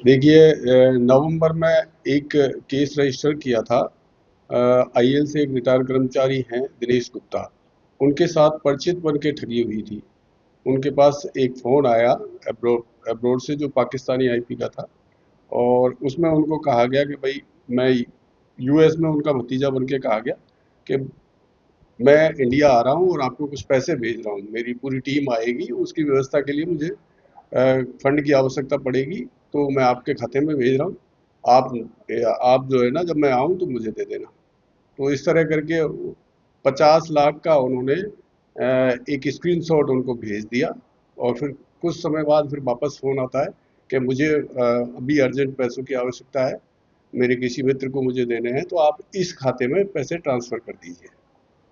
देखिए, नवंबर में एक केस रजिस्टर किया था। आईएल से एक रिटायर्ड कर्मचारी हैं दिनेश गुप्ता, उनके साथ परिचित बन के ठगी हुई थी। उनके पास एक फ़ोन आया अब्रॉड अब्रॉड से, जो पाकिस्तानी आईपी का था, और उसमें उनको कहा गया कि भाई, मैं यूएस में उनका भतीजा बन के कहा गया कि मैं इंडिया आ रहा हूँ और आपको कुछ पैसे भेज रहा हूँ, मेरी पूरी टीम आएगी, उसकी व्यवस्था के लिए मुझे फंड की आवश्यकता पड़ेगी, तो मैं आपके खाते में भेज रहा हूँ। आप जो है ना, जब मैं आऊँ तो मुझे दे देना। तो इस तरह करके 50 लाख का उन्होंने एक स्क्रीनशॉट उनको भेज दिया, और फिर कुछ समय बाद फिर वापस फ़ोन आता है कि मुझे अभी अर्जेंट पैसों की आवश्यकता है, मेरे किसी मित्र को मुझे देने हैं, तो आप इस खाते में पैसे ट्रांसफ़र कर दीजिए।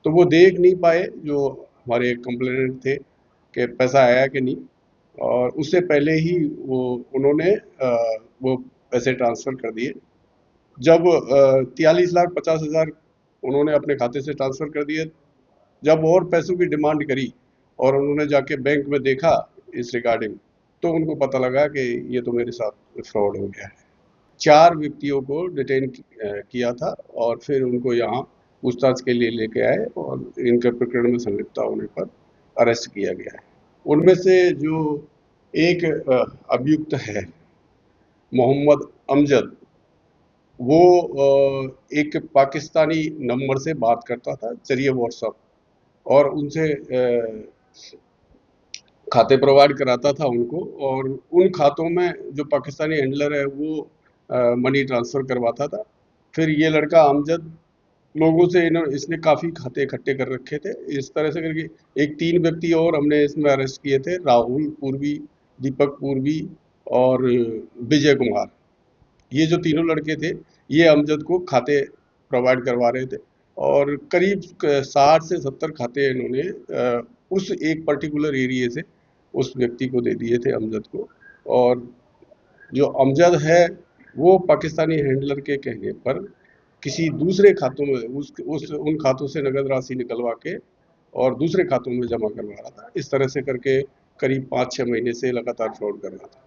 तो वो देख नहीं पाए, जो हमारे कंप्लेनेंट थे, कि पैसा आया कि नहीं, और उससे पहले ही वो उन्होंने वो पैसे ट्रांसफ़र कर दिए। जब 43,50,000 उन्होंने अपने खाते से ट्रांसफ़र कर दिए, जब और पैसों की डिमांड करी और उन्होंने जाके बैंक में देखा इस रिगार्डिंग, तो उनको पता लगा कि ये तो मेरे साथ फ्रॉड हो गया है। 4 व्यक्तियों को डिटेन किया था, और फिर उनको यहाँ पूछताछ के लिए लेके आए, और इनके प्रकरण में संलिप्तता होने पर अरेस्ट किया गया है। उनमें से जो एक अभियुक्त है, मोहम्मद अमजद, वो एक पाकिस्तानी नंबर से बात करता था जरिए व्हाट्सएप, और उनसे खाते प्रोवाइड कराता था उनको, और उन खातों में जो पाकिस्तानी हैंडलर है वो मनी ट्रांसफ़र करवाता था। फिर ये लड़का अमजद, लोगों से इसने काफ़ी खाते इकट्ठे कर रखे थे। इस तरह से करके एक 3 व्यक्ति और हमने इसमें अरेस्ट किए थे, राहुल पूर्वी, दीपक पूर्वी और विजय कुमार। ये जो तीनों लड़के थे, ये अमजद को खाते प्रोवाइड करवा रहे थे, और करीब 60 से 70 खाते इन्होंने उस एक पर्टिकुलर एरिए से उस व्यक्ति को दे दिए थे, अमजद को। और जो अमजद है, वो पाकिस्तानी हैंडलर के कहने पर किसी दूसरे खातों में उस उन खातों से नगद राशि निकलवा के और दूसरे खातों में जमा करवा रहा था। इस तरह से करके करीब 5-6 महीने से लगातार फ्रॉड कर रहा था।